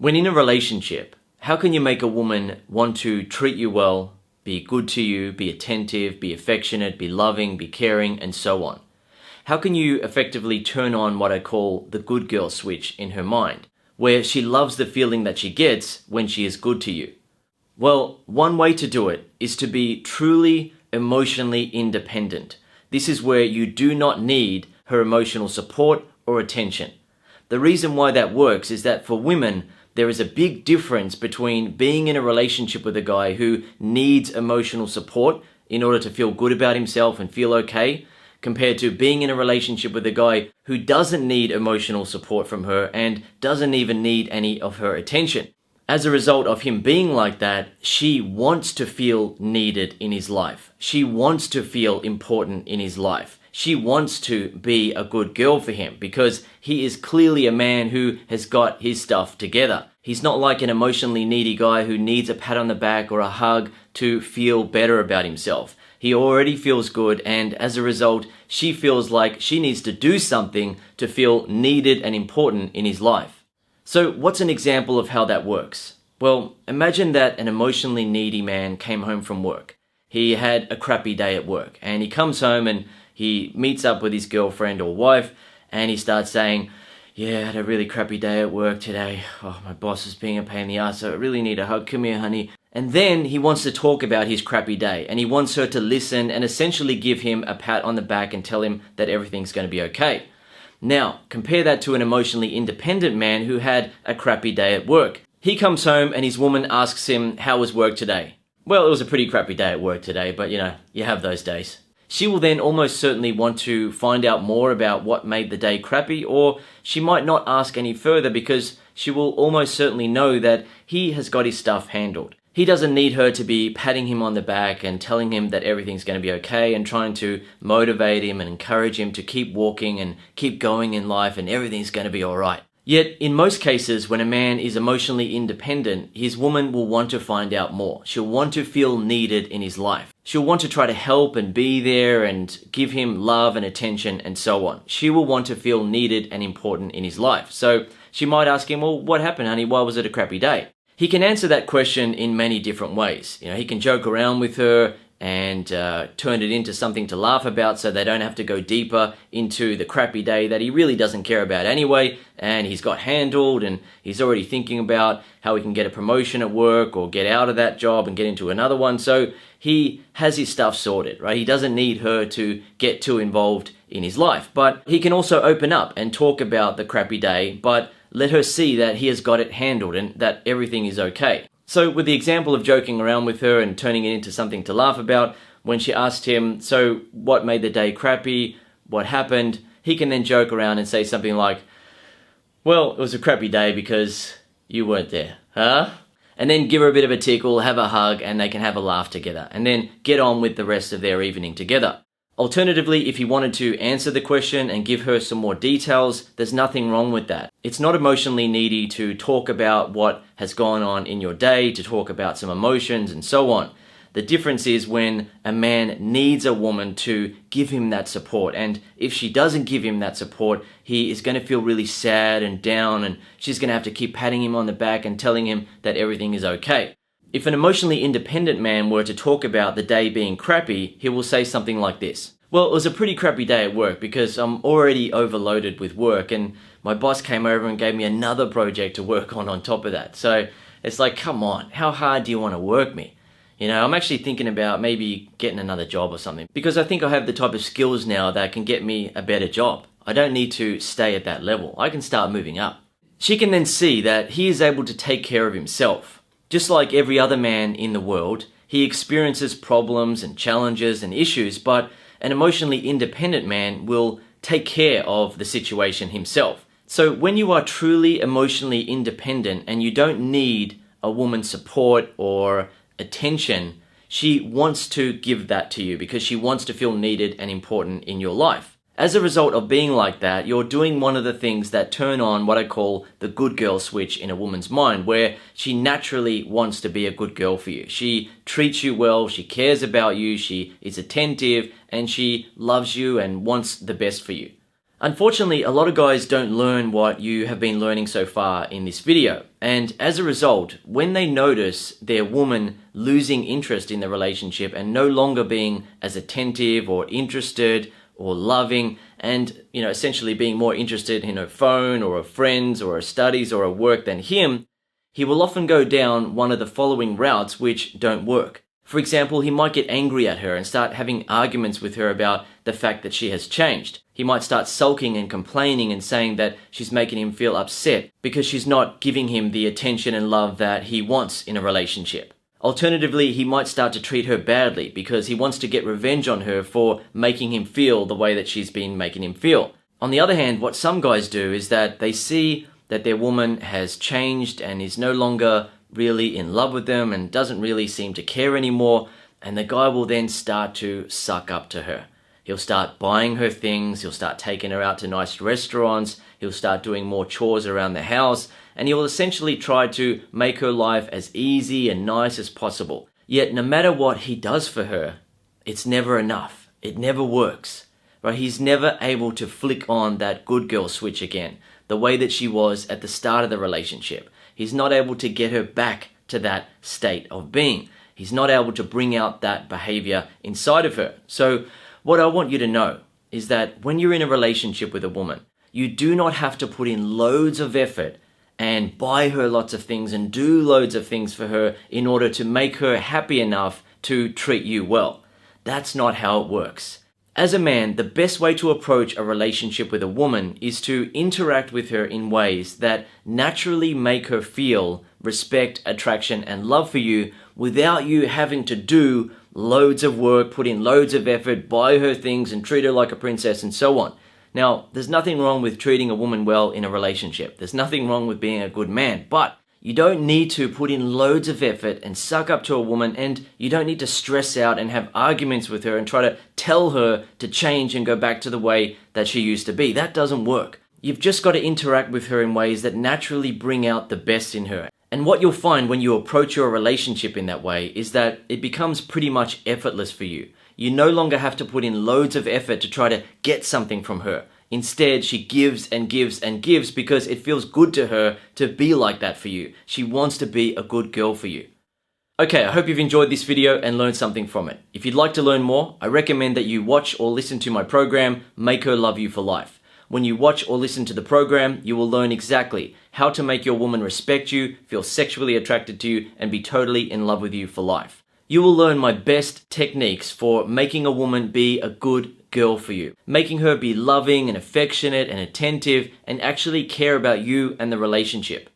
When in a relationship, how can you make a woman want to treat you well, be good to you, be attentive, be affectionate, be loving, be caring, and so on? How can you effectively turn on what I call the good girl switch in her mind, where she loves the feeling that she gets when she is good to you? Well, one way to do it is to be truly emotionally independent. This is where you do not need her emotional support or attention. The reason why that works is that for women, there is a big difference between being in a relationship with a guy who needs emotional support in order to feel good about himself and feel okay, compared to being in a relationship with a guy who doesn't need emotional support from her and doesn't even need any of her attention. As a result of him being like that, she wants to feel needed in his life. She wants to feel important in his life. She wants to be a good girl for him because he is clearly a man who has got his stuff together. He's not like an emotionally needy guy who needs a pat on the back or a hug to feel better about himself. He already feels good, and as a result, she feels like she needs to do something to feel needed and important in his life. So what's an example of how that works? Well, imagine that an emotionally needy man came home from work. He had a crappy day at work, and he comes home and he meets up with his girlfriend or wife, and he starts saying, "Yeah, I had a really crappy day at work today. Oh, my boss is being a pain in the ass, so I really need a hug. Come here, honey." And then he wants to talk about his crappy day, and he wants her to listen and essentially give him a pat on the back and tell him that everything's going to be okay. Now, compare that to an emotionally independent man who had a crappy day at work. He comes home and his woman asks him, "How was work today?" "Well, it was a pretty crappy day at work today, but you have those days." She will then almost certainly want to find out more about what made the day crappy, or she might not ask any further because she will almost certainly know that he has got his stuff handled. He doesn't need her to be patting him on the back and telling him that everything's going to be okay and trying to motivate him and encourage him to keep walking and keep going in life and everything's going to be all right. Yet, in most cases, when a man is emotionally independent, his woman will want to find out more. She'll want to feel needed in his life. She'll want to try to help and be there and give him love and attention and so on. She will want to feel needed and important in his life. So she might ask him, "Well, what happened, honey? Why was it a crappy day?" He can answer that question in many different ways. He can joke around with her and turn it into something to laugh about so they don't have to go deeper into the crappy day that he really doesn't care about anyway, and he's got handled and he's already thinking about how he can get a promotion at work or get out of that job and get into another one. So he has his stuff sorted, right? He doesn't need her to get too involved in his life, but he can also open up and talk about the crappy day, but let her see that he has got it handled and that everything is okay. So with the example of joking around with her and turning it into something to laugh about, when she asked him, "So what made the day crappy? What happened?" he can then joke around and say something like, "Well, it was a crappy day because you weren't there, huh?" And then give her a bit of a tickle, have a hug, and they can have a laugh together, and then get on with the rest of their evening together. Alternatively, if he wanted to answer the question and give her some more details, there's nothing wrong with that. It's not emotionally needy to talk about what has gone on in your day, to talk about some emotions and so on. The difference is when a man needs a woman to give him that support, and if she doesn't give him that support, he is going to feel really sad and down, and she's going to have to keep patting him on the back and telling him that everything is okay. If an emotionally independent man were to talk about the day being crappy, he will say something like this. "Well, it was a pretty crappy day at work because I'm already overloaded with work and my boss came over and gave me another project to work on top of that. So it's like, come on, how hard do you want to work me? I'm actually thinking about maybe getting another job or something because I think I have the type of skills now that can get me a better job. I don't need to stay at that level. I can start moving up." She can then see that he is able to take care of himself. Just like every other man in the world, he experiences problems and challenges and issues, but an emotionally independent man will take care of the situation himself. So when you are truly emotionally independent and you don't need a woman's support or attention, she wants to give that to you because she wants to feel needed and important in your life. As a result of being like that, you're doing one of the things that turn on what I call the good girl switch in a woman's mind, where she naturally wants to be a good girl for you. She treats you well, she cares about you, she is attentive, and she loves you and wants the best for you. Unfortunately, a lot of guys don't learn what you have been learning so far in this video. And as a result, when they notice their woman losing interest in the relationship and no longer being as attentive or interested or loving and, essentially being more interested in her phone or her friends or her studies or her work than him, he will often go down one of the following routes which don't work. For example, he might get angry at her and start having arguments with her about the fact that she has changed. He might start sulking and complaining and saying that she's making him feel upset because she's not giving him the attention and love that he wants in a relationship. Alternatively, he might start to treat her badly because he wants to get revenge on her for making him feel the way that she's been making him feel. On the other hand, what some guys do is that they see that their woman has changed and is no longer really in love with them and doesn't really seem to care anymore, and the guy will then start to suck up to her. He'll start buying her things, he'll start taking her out to nice restaurants, he'll start doing more chores around the house, and he'll essentially try to make her life as easy and nice as possible. Yet no matter what he does for her, it's never enough. It never works. Right? He's never able to flick on that good girl switch again, the way that she was at the start of the relationship. He's not able to get her back to that state of being. He's not able to bring out that behavior inside of her. So what I want you to know is that when you're in a relationship with a woman, you do not have to put in loads of effort and buy her lots of things and do loads of things for her in order to make her happy enough to treat you well. That's not how it works. As a man, the best way to approach a relationship with a woman is to interact with her in ways that naturally make her feel respect, attraction, and love for you without you having to do loads of work, put in loads of effort, buy her things, and treat her like a princess, and so on. Now, there's nothing wrong with treating a woman well in a relationship. There's nothing wrong with being a good man, but you don't need to put in loads of effort and suck up to a woman, and you don't need to stress out and have arguments with her and try to tell her to change and go back to the way that she used to be. That doesn't work. You've just got to interact with her in ways that naturally bring out the best in her. And what you'll find when you approach your relationship in that way is that it becomes pretty much effortless for you. You no longer have to put in loads of effort to try to get something from her. Instead, she gives and gives and gives because it feels good to her to be like that for you. She wants to be a good girl for you. Okay, I hope you've enjoyed this video and learned something from it. If you'd like to learn more, I recommend that you watch or listen to my program, Make Her Love You for Life. When you watch or listen to the program, you will learn exactly how to make your woman respect you, feel sexually attracted to you, and be totally in love with you for life. You will learn my best techniques for making a woman be a good girl for you, making her be loving and affectionate and attentive and actually care about you and the relationship.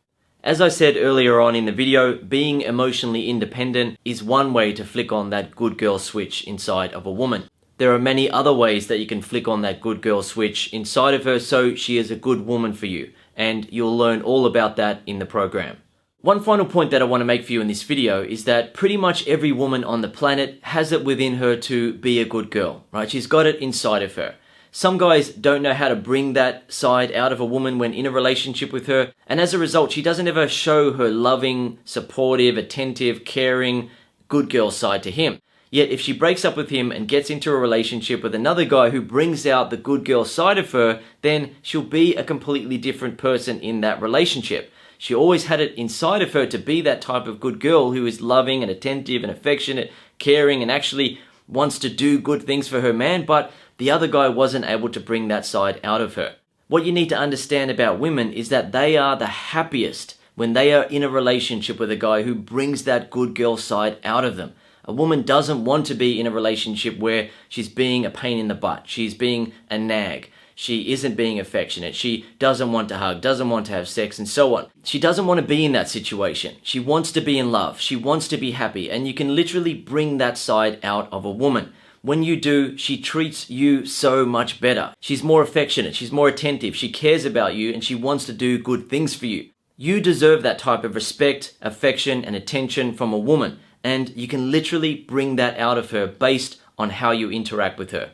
As I said earlier on in the video, being emotionally independent is one way to flick on that good girl switch inside of a woman. There are many other ways that you can flick on that good girl switch inside of her so she is a good woman for you, and you'll learn all about that in the program. One final point that I want to make for you in this video is that pretty much every woman on the planet has it within her to be a good girl, right? She's got it inside of her. Some guys don't know how to bring that side out of a woman when in a relationship with her, and as a result, she doesn't ever show her loving, supportive, attentive, caring, good girl side to him. Yet if she breaks up with him and gets into a relationship with another guy who brings out the good girl side of her, then she'll be a completely different person in that relationship. She always had it inside of her to be that type of good girl who is loving and attentive and affectionate, caring, and actually wants to do good things for her man, but the other guy wasn't able to bring that side out of her. What you need to understand about women is that they are the happiest when they are in a relationship with a guy who brings that good girl side out of them. A woman doesn't want to be in a relationship where she's being a pain in the butt, she's being a nag, she isn't being affectionate, she doesn't want to hug, doesn't want to have sex, and so on. She doesn't want to be in that situation. She wants to be in love, she wants to be happy, and you can literally bring that side out of a woman. When you do, she treats you so much better. She's more affectionate, she's more attentive, she cares about you, and she wants to do good things for you. You deserve that type of respect, affection, and attention from a woman, and you can literally bring that out of her based on how you interact with her.